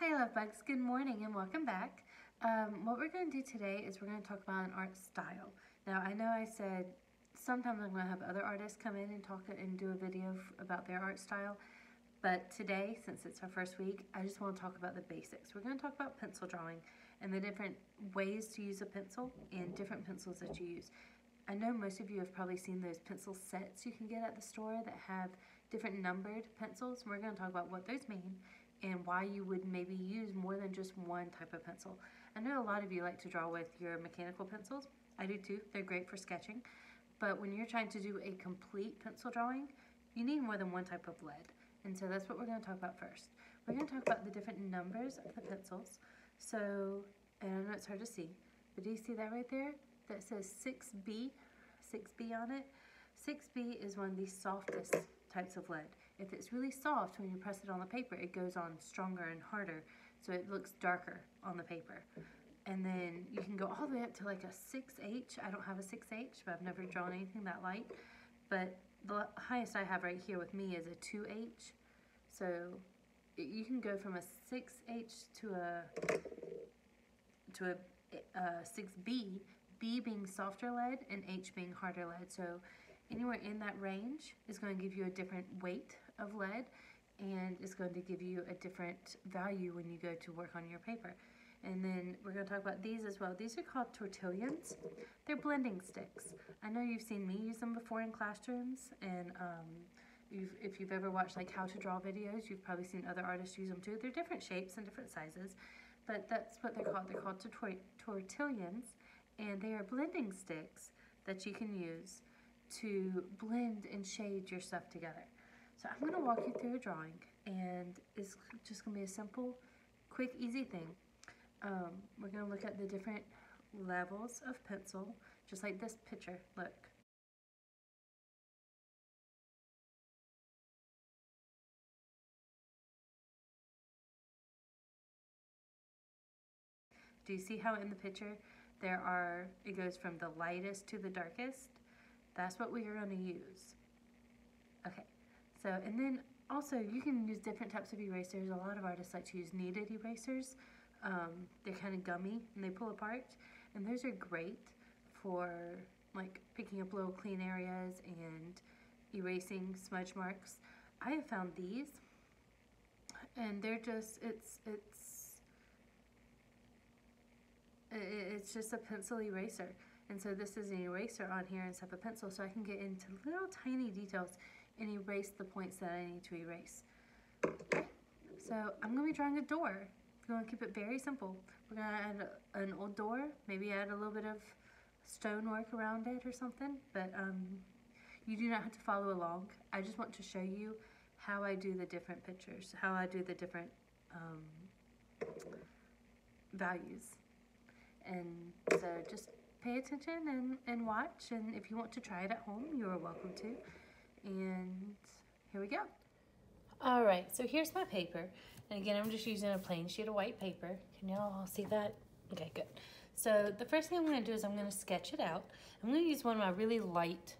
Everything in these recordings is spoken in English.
Hi love bugs, good morning and welcome back. What we're going to do today is we're going to talk about an art style. Now I know I said sometimes I'm going to have other artists come in and talk and do a video about their art style, but today, since it's our first week, I just want to talk about the basics. We're going to talk about pencil drawing and the different ways to use a pencil and different pencils that you use. I know most of you have probably seen those pencil sets you can get at the store that have different numbered pencils. We're going to talk about what those mean and why you would maybe use more than just one type of pencil. I know a lot of you like to draw with your mechanical pencils. I do too. They're great for sketching. But when you're trying to do a complete pencil drawing, you need more than one type of lead. And so that's what we're going to talk about first. We're going to talk about the different numbers of the pencils. So, and I know it's hard to see, but do you see that right there? That says 6B, 6B on it. 6B is one of the softest types of lead. If it's really soft, when you press it on the paper, it goes on stronger and harder, so it looks darker on the paper. And then you can go all the way up to like a 6H. I don't have a 6H, but I've never drawn anything that light. But the highest I have right here with me is a 2H. So you can go from a 6H to a 6B, B being softer lead and H being harder lead. So anywhere in that range is going to give you a different weight of lead, and it's going to give you a different value when you go to work on your paper. And then we're going to talk about these as well. These are called tortillons. They're blending sticks. I know you've seen me use them before in classrooms, and if you've ever watched like how to draw videos, you've probably seen other artists use them too. They're different shapes and different sizes, but that's what they're called. They're called tortillons, and they are blending sticks that you can use to blend and shade your stuff together. So I'm going to walk you through a drawing, and it's just going to be a simple, quick, easy thing. We're going to look at the different levels of pencil, just like this picture. Look. Do you see how in the picture it goes from the lightest to the darkest? That's what we are going to use. Okay, so, and then also you can use different types of erasers. A lot of artists like to use kneaded erasers. They're kind of gummy and they pull apart, and those are great for like picking up little clean areas and erasing smudge marks. I have found these, and they're just, it's just a pencil eraser. And so this is an eraser on here instead of a pencil, so I can get into little tiny details and erase the points that I need to erase. Okay, so I'm going to be drawing a door. We're going to keep it very simple. We're going to add an old door, maybe add a little bit of stonework around it or something, but you do not have to follow along. I just want to show you how I do the different pictures, how I do the different values. And so just pay attention and watch, and if you want to try it at home, you are welcome to. And here we go. All right, so here's my paper. And again, I'm just using a plain sheet of white paper. Can y'all all see that? Okay, good. So the first thing I'm going to do is I'm going to sketch it out. I'm going to use one of my really light,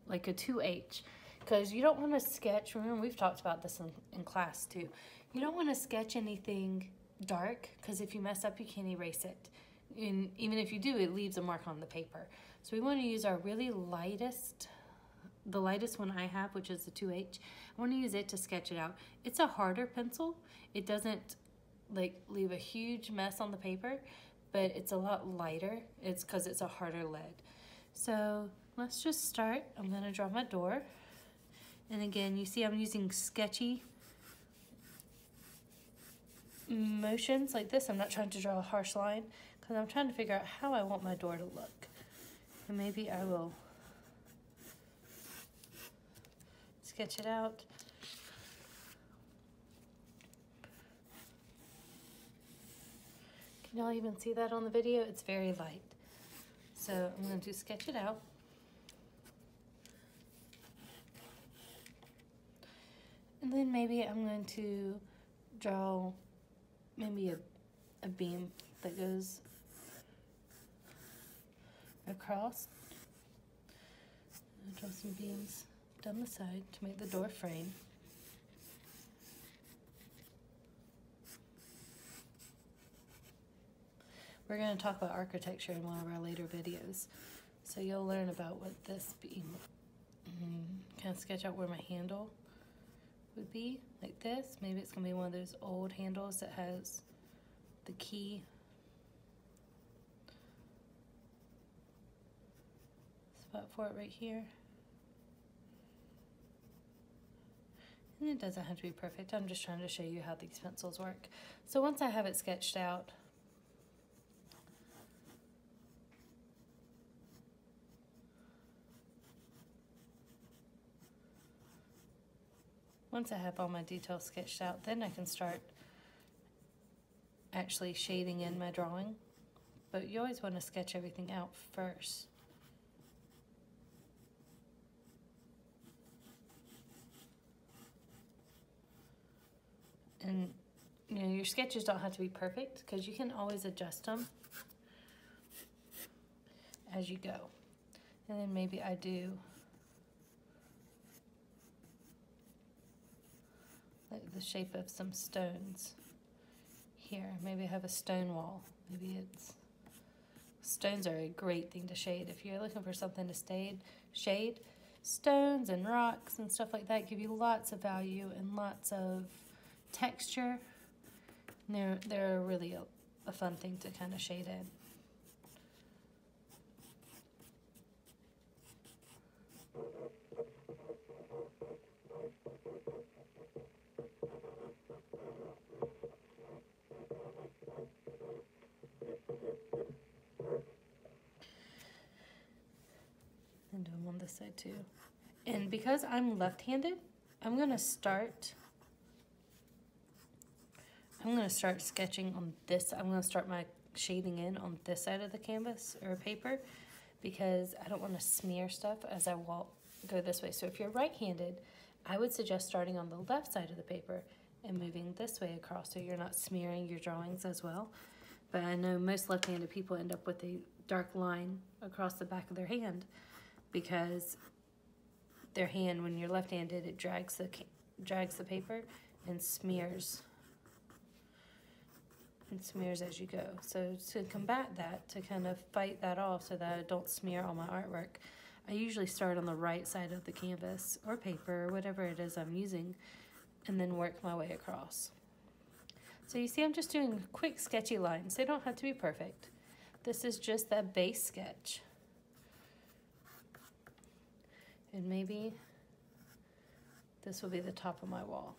like a 2H, because you don't want to sketch, remember we've talked about this in class too, you don't want to sketch anything dark, because if you mess up, you can't erase it. And even if you do, it leaves a mark on the paper. So we want to use our really lightest, the lightest one I have, which is the 2H. I want to use it to sketch it out. It's a harder pencil. It doesn't like leave a huge mess on the paper, but it's a lot lighter. It's because it's a harder lead. So let's just start. I'm going to draw my door. And again, you see I'm using sketchy motions like this. I'm not trying to draw a harsh line because I'm trying to figure out how I want my door to look. And maybe I will sketch it out. Can y'all even see that on the video? It's very light. So I'm going to sketch it out. And then maybe I'm going to draw maybe a beam that goes across. I'll draw some beams down the side to make the door frame. We're going to talk about architecture in one of our later videos. So you'll learn about what this being. Kind of sketch out where my handle would be, like this. Maybe it's going to be one of those old handles that has the key spot for it right here. And it doesn't have to be perfect. I'm just trying to show you how these pencils work. So once I have it sketched out, once I have all my details sketched out, then I can start actually shading in my drawing. But you always want to sketch everything out first. And you know, your sketches don't have to be perfect because you can always adjust them as you go. And then maybe I do like the shape of some stones here. Maybe I have a stone wall. Maybe it's, stones are a great thing to shade. If you're looking for something to shade, stones and rocks and stuff like that give you lots of value and lots of texture. And they're really a fun thing to kind of shade in. And do them on this side too. And because I'm left-handed, I'm gonna start sketching on this. I'm gonna start my shading in on this side of the canvas or paper because I don't want to smear stuff as I go this way. So if you're right-handed, I would suggest starting on the left side of the paper and moving this way across so you're not smearing your drawings as well. But I know most left-handed people end up with a dark line across the back of their hand because their hand, when you're left-handed, it drags the paper and smears as you go. So to combat that, to kind of fight that off so that I don't smear all my artwork, I usually start on the right side of the canvas or paper or whatever it is I'm using and then work my way across. So you see I'm just doing quick sketchy lines. They don't have to be perfect. This is just that base sketch. And maybe this will be the top of my wall.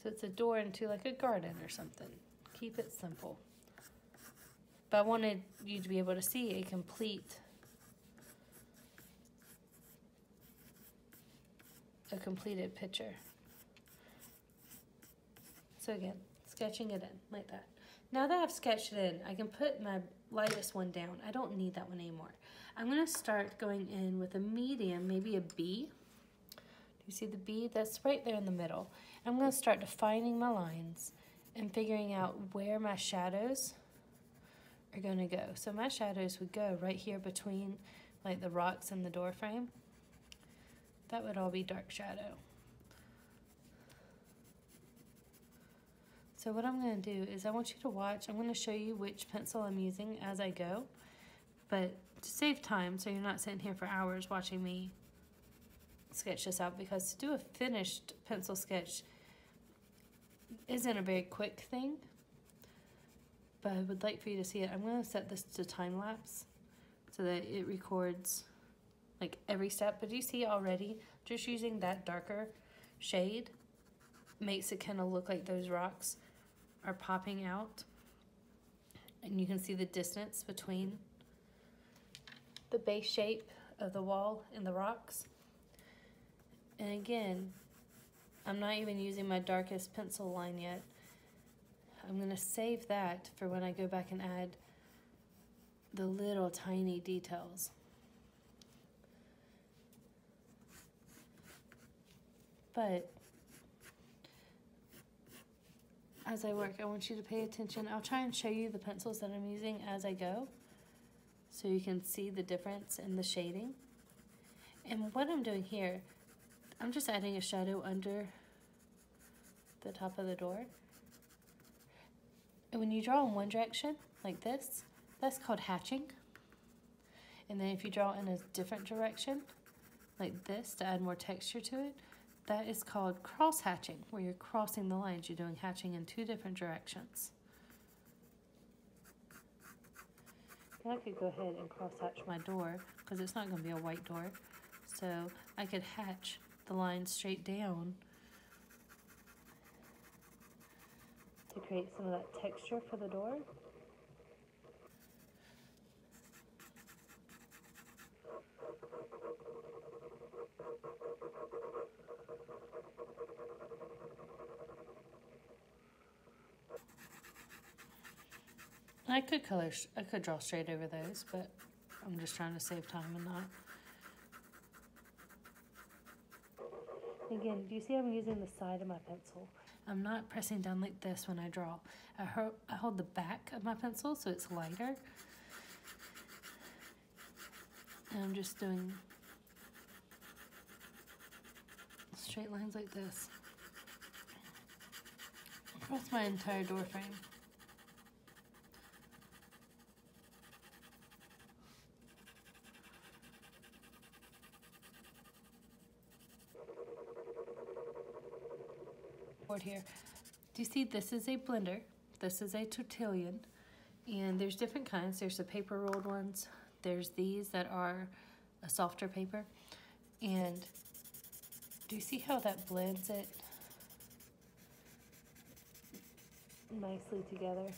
So it's a door into like a garden or something. Keep it simple. But I wanted you to be able to see a completed picture. So again, sketching it in like that. Now that I've sketched it in, I can put my lightest one down. I don't need that one anymore. I'm gonna start going in with a medium, maybe a B. You see the B? That's right there in the middle. I'm going to start defining my lines and figuring out where my shadows are going to go. So my shadows would go right here between like the rocks and the door frame. That would all be dark shadow. So what I'm going to do is I want you to watch. I'm going to show you which pencil I'm using as I go. But to save time, so you're not sitting here for hours watching me sketch this out, because to do a finished pencil sketch isn't a very quick thing, but I would like for you to see it. I'm going to set this to time lapse so that it records like every step. But you see already, just using that darker shade makes it kind of look like those rocks are popping out, and you can see the distance between the base shape of the wall and the rocks. And again, I'm not even using my darkest pencil line yet. I'm going to save that for when I go back and add the little tiny details. But as I work, I want you to pay attention. I'll try and show you the pencils that I'm using as I go so you can see the difference in the shading. And what I'm doing here, I'm just adding a shadow under the top of the door. And when you draw in one direction, like this, that's called hatching. And then if you draw in a different direction, like this, to add more texture to it, that is called cross hatching, where you're crossing the lines. You're doing hatching in two different directions. I could go ahead and cross hatch my door, because it's not going to be a white door. So I could hatch the line straight down to create some of that texture for the door. I could draw straight over those, but I'm just trying to save time and not. Again, do you see I'm using the side of my pencil? I'm not pressing down like this when I draw. I hold the back of my pencil so it's lighter. And I'm just doing straight lines like this across my entire door frame. Here, do you see this is a blender, this is a Tortillion, and there's different kinds. There's the paper rolled ones, there's these that are a softer paper, and do you see how that blends it nicely together?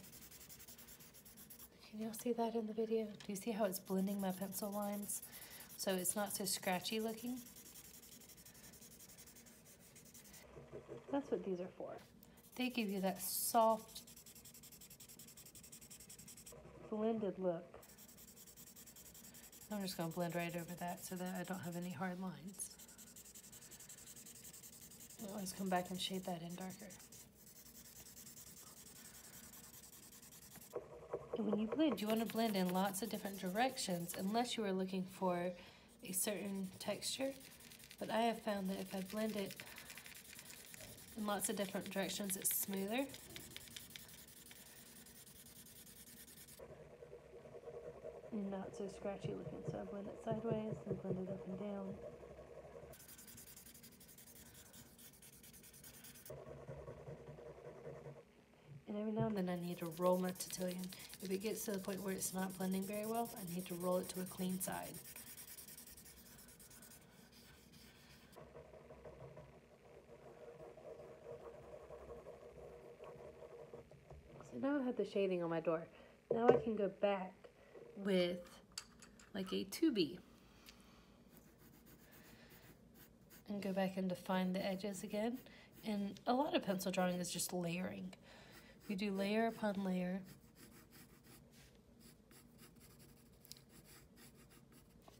Can y'all see that in the video? Do you see how it's blending my pencil lines so it's not so scratchy looking? That's what these are for. They give you that soft, blended look. I'm just going to blend right over that so that I don't have any hard lines. I'll always come back and shade that in darker. And when you blend, you want to blend in lots of different directions unless you are looking for a certain texture. But I have found that if I blend it in lots of different directions, it's smoother. And not so scratchy looking. So I blend it sideways and blend it up and down. And every now and then I need to roll my Tortillion. If it gets to the point where it's not blending very well, I need to roll it to a clean side. Now I have the shading on my door. Now I can go back with like a 2B and go back and define the edges again. And a lot of pencil drawing is just layering. You do layer upon layer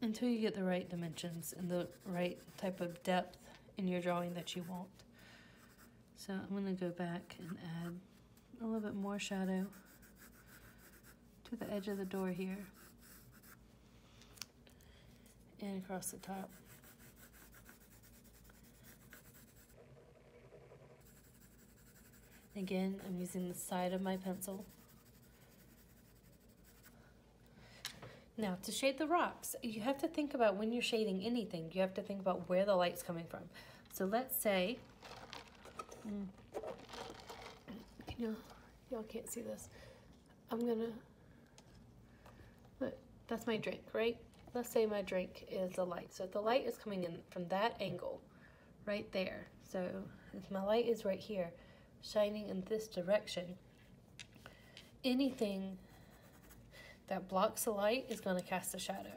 until you get the right dimensions and the right type of depth in your drawing that you want. So I'm going to go back and add a little bit more shadow to the edge of the door here and across the top. Again, I'm using the side of my pencil. Now, to shade the rocks, you have to think about when you're shading anything, you have to think about where the light's coming from. So let's say, y'all can't see this. I'm gonna, look, that's my drink, right? Let's say my drink is a light. So if the light is coming in from that angle, right there. So if my light is right here, shining in this direction, anything that blocks the light is going to cast a shadow.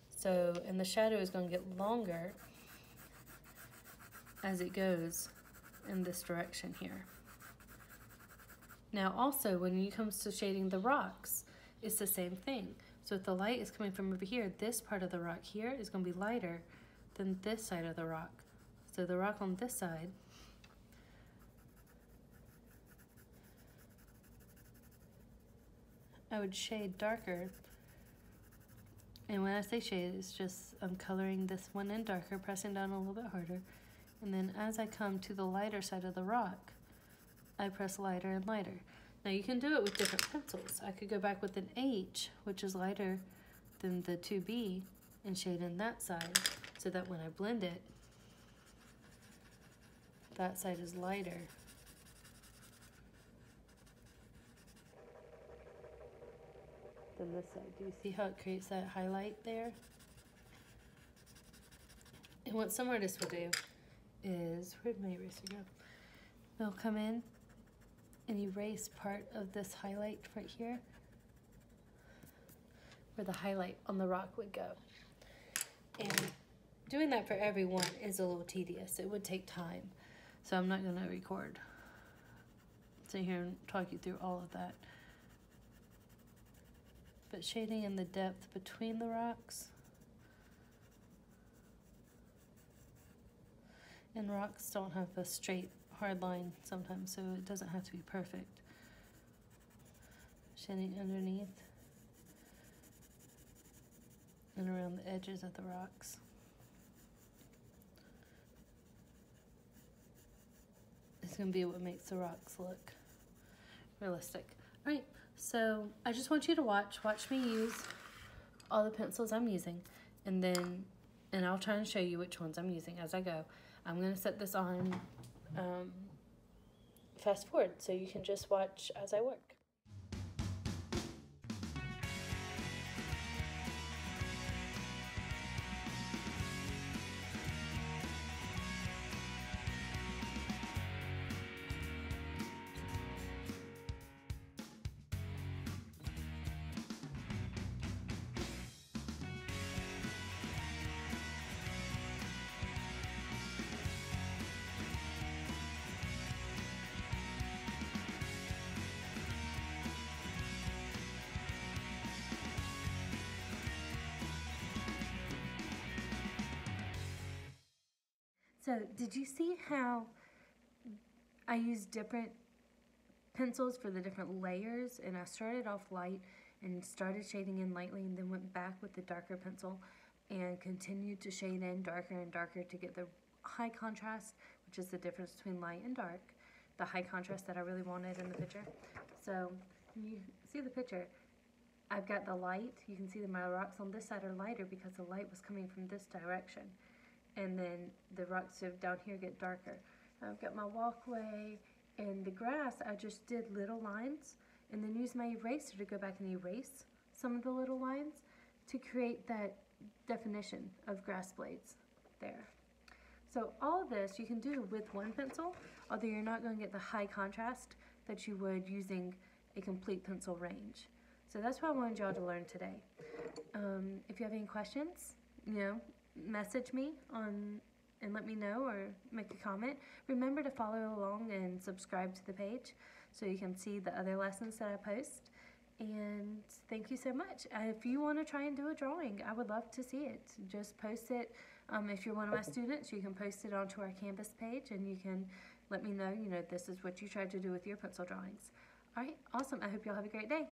So, and the shadow is going to get longer as it goes in this direction here. Now also, when it comes to shading the rocks, it's the same thing. So if the light is coming from over here, this part of the rock here is going to be lighter than this side of the rock. So the rock on this side I would shade darker. And when I say shade, it's just I'm coloring this one in darker, pressing down a little bit harder. And then as I come to the lighter side of the rock, I press lighter and lighter. Now you can do it with different pencils. I could go back with an H, which is lighter than the 2B, and shade in that side so that when I blend it, that side is lighter. Than this side. Do you see how it creates that highlight there? And what some artists will do is, where'd my eraser go? They'll come in and erase part of this highlight right here, where the highlight on the rock would go. And doing that for everyone is a little tedious. It would take time. So I'm not gonna sit here and talk you through all of that. But shading in the depth between the rocks, and rocks don't have a straight hard line sometimes, so it doesn't have to be perfect. Shading underneath and around the edges of the rocks. It's going to be what makes the rocks look realistic. All right, so I just want you to watch me use all the pencils I'm using, and I'll try and show you which ones I'm using as I go. I'm going to set this on fast forward so you can just watch as I work. So did you see how I used different pencils for the different layers? And I started off light and started shading in lightly, and then went back with the darker pencil and continued to shade in darker and darker to get the high contrast, which is the difference between light and dark, the high contrast that I really wanted in the picture. So you see the picture, I've got the light. You can see that my rocks on this side are lighter because the light was coming from this direction. And then the rocks down here get darker. I've got my walkway and the grass. I just did little lines and then used my eraser to go back and erase some of the little lines to create that definition of grass blades there. So all of this you can do with one pencil, although you're not going to get the high contrast that you would using a complete pencil range. So that's what I wanted y'all to learn today. If you have any questions, message me and let me know, or make a comment. Remember to follow along and subscribe to the page so you can see the other lessons that I post. And thank you so much. If you want to try and do a drawing, I would love to see it. Just post it. If you're one of my students, you can post it onto our Canvas page and you can let me know, this is what you tried to do with your pencil drawings. All right, awesome. I hope y'all have a great day.